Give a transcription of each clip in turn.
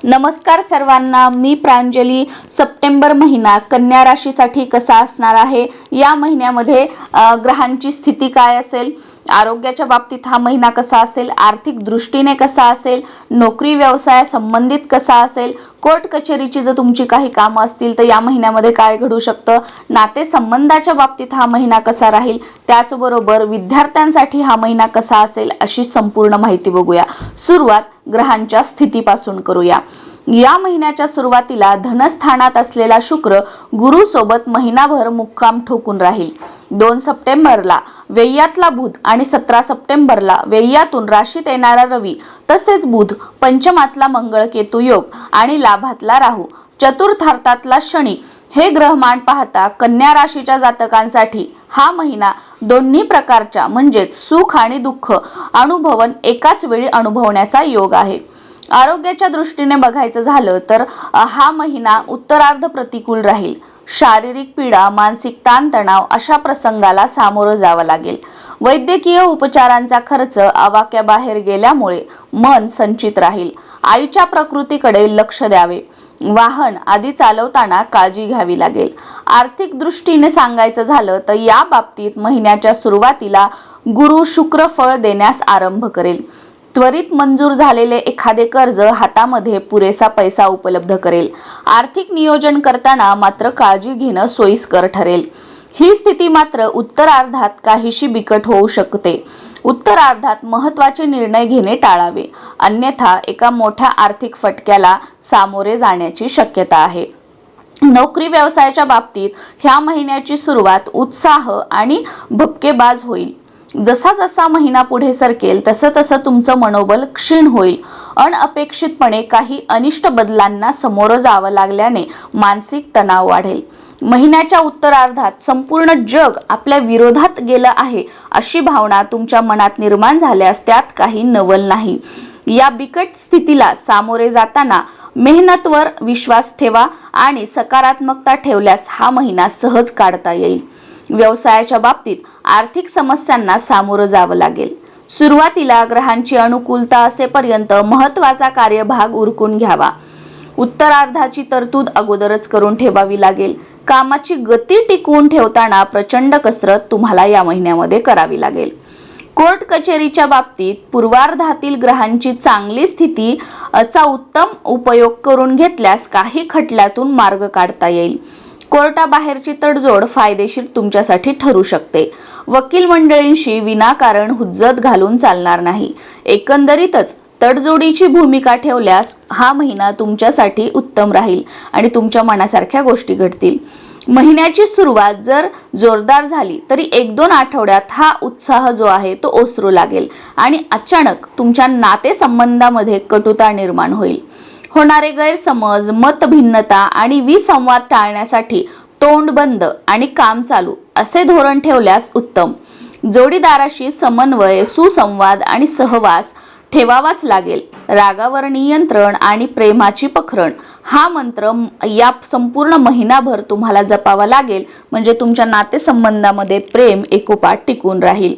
नमस्कार सर्वांना, मी प्रांजली। सप्टेंबर महिना कन्या राशीसाठी कसा असणार आहे, या महिन्यामध्ये ग्रहांची स्थिती काय असेल, आरोग्याच्या बाबतीत हा महिना कसा असेल, आर्थिक दृष्टीने कसा असेल, नोकरी व्यवसाय संबंधित कसा असेल, कोर्ट कचेरीची जर तुमची काही कामं असतील तर या महिन्यामध्ये काय घडू शकतं, नातेसंबंधाच्या बाबतीत हा महिना कसा राहील, त्याचबरोबर विद्यार्थ्यांसाठी हा महिना कसा असेल, अशी संपूर्ण माहिती बघूया। सुरुवात ग्रहांच्या स्थितीपासून करूया। या महिन्याच्या सुरुवातीला धनस्थानात असलेला शुक्र गुरु सोबत महिनाभर मुक्काम ठोकून राहील। 2 सप्टेंबरला व्ययातला बुध आणि 17 सप्टेंबरला व्ययातून राशीत येणारा रवी, तसेच बुध पंचमातला मंगळ केतू योग आणि लाभातला राहू, चतुर्थार्थातला शनी हे ग्रहमान पाहता कन्या राशीच्या जातकांसाठी हा महिना दोन्ही प्रकारच्या म्हणजेच सुख आणि दुःख अनुभवन एकाच वेळी अनुभवण्याचा योग आहे। आरोग्याच्या दृष्टीने बघायचं झालं तर हा महिना उत्तरार्ध प्रतिकूल राहील। शारीरिक पीडा, मानसिक ताणतणाव अशा प्रसंगाला सामोरं जावं लागेल। वैद्यकीय उपचारांचा खर्च आवाक्याबाहेर गेल्यामुळे मन संचित राहील। आईच्या प्रकृतीकडे लक्ष द्यावे। वाहन आदी चालवताना काळजी घ्यावी लागेल। आर्थिक दृष्टीने सांगायचं झालं तर या बाबतीत महिन्याच्या सुरुवातीला गुरु शुक्र फळ देण्यास आरंभ करेल। त्वरित मंजूर झालेले एखादे कर्ज हातामध्ये पुरेसा पैसा उपलब्ध करेल। आर्थिक नियोजन करताना मात्र काळजी घेणं सोयीस्कर ठरेल। ही स्थिती मात्र उत्तरार्धात काहीशी बिकट होऊ शकते। उत्तरार्धात महत्त्वाचे निर्णय घेणे टाळावे, अन्यथा एका मोठ्या आर्थिक फटक्याला सामोरे जाण्याची शक्यता आहे। नोकरी व्यवसायाच्या बाबतीत ह्या महिन्याची सुरुवात उत्साह आणि भपकेबाज होईल। जसा जसा महिना पुढे सरकेल तसं तसं तुमचं मनोबल क्षीण होईल। अनपेक्षितपणे काही अनिष्ट बदलांना सामोरं जावं लागल्याने मानसिक तणाव वाढेल। महिन्याच्या उत्तरार्धात संपूर्ण जग आपल्या विरोधात गेलं आहे अशी भावना तुमच्या मनात निर्माण झाल्यास त्यात काही नवल नाही। या बिकट स्थितीला सामोरे जाताना मेहनतवर विश्वास ठेवा आणि सकारात्मकता ठेवल्यास हा महिना सहज काढता येईल। व्यवसायाच्या बाबतीत आर्थिक समस्यांना सामोरं जावं लागेल। सुरुवातीला ग्रहांची अनुकूलता असेपर्यंत महत्त्वाचा कार्यभाग उरकून घ्यावा। उत्तरार्धाची तरतूद अगोदरच करून ठेवावी लागेल। कामाची गती टिकवून ठेवताना प्रचंड कसरत तुम्हाला या महिन्यामध्ये करावी लागेल। कोर्ट कचेरीच्या बाबतीत पूर्वार्धातील ग्रहांची चांगली स्थितीचा उत्तम उपयोग करून घेतल्यास काही खटल्यातून मार्ग काढता येईल। कोर्टाबाहेरची तडजोड फायदेशीर तुमच्यासाठी ठरू शकते। वकील मंडळींशी विनाकारण हुज्जत घालून चालणार नाही। एकंदरीतच तडजोडीची भूमिका ठेवल्यास हा महिना तुमच्यासाठी उत्तम राहील आणि तुमच्या मनासारख्या गोष्टी घडतील। महिन्याची सुरुवात जर जोरदार झाली तरी 1-2 आठवड्यात हा उत्साह जो आहे तो ओसरू लागेल आणि अचानक तुमच्या नातेसंबंधामध्ये कटुता निर्माण होईल। होणारे गैरसमज, मतभिन्नता आणि विसंवाद टाळण्यासाठी तोंड बंद आणि काम चालू असे धोरण ठेवल्यास उत्तम। जोडीदाराशी समन्वय, सुसंवाद आणि सहवास ठेवावाच लागेल। रागावर नियंत्रण आणि प्रेमाची पखरण हा मंत्र या संपूर्ण महिनाभर तुम्हाला जपावा लागेल, म्हणजे तुमच्या नातेसंबंधामध्ये प्रेम एकोपा टिकून राहील।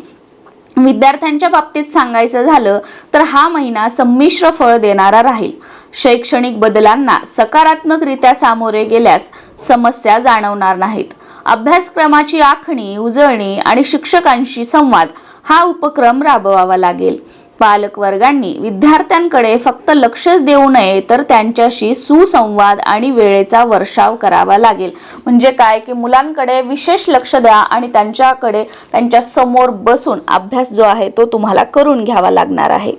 विद्यार्थ्यांच्या बाबतीत सांगायचं झालं तर हा महिना संमिश्र फळ देणारा राहील। शैक्षणिक बदलांना सकारात्मकरित्या सामोरे गेल्यास समस्या जाणवणार नाहीत। अभ्यासक्रमाची आखणी, उजळणी आणि शिक्षकांशी संवाद हा उपक्रम राबवावा लागेल। पालक वर्गांनी विद्यार्थ्यांकडे फक्त लक्षच देऊ नये तर त्यांच्याशी सुसंवाद आणि वेळेचा वर्षाव करावा लागेल। म्हणजे काय की मुलांकडे विशेष लक्ष द्या आणि त्यांच्या समोर बसून अभ्यास जो आहे तो तुम्हाला करून घ्यावा लागणार आहे।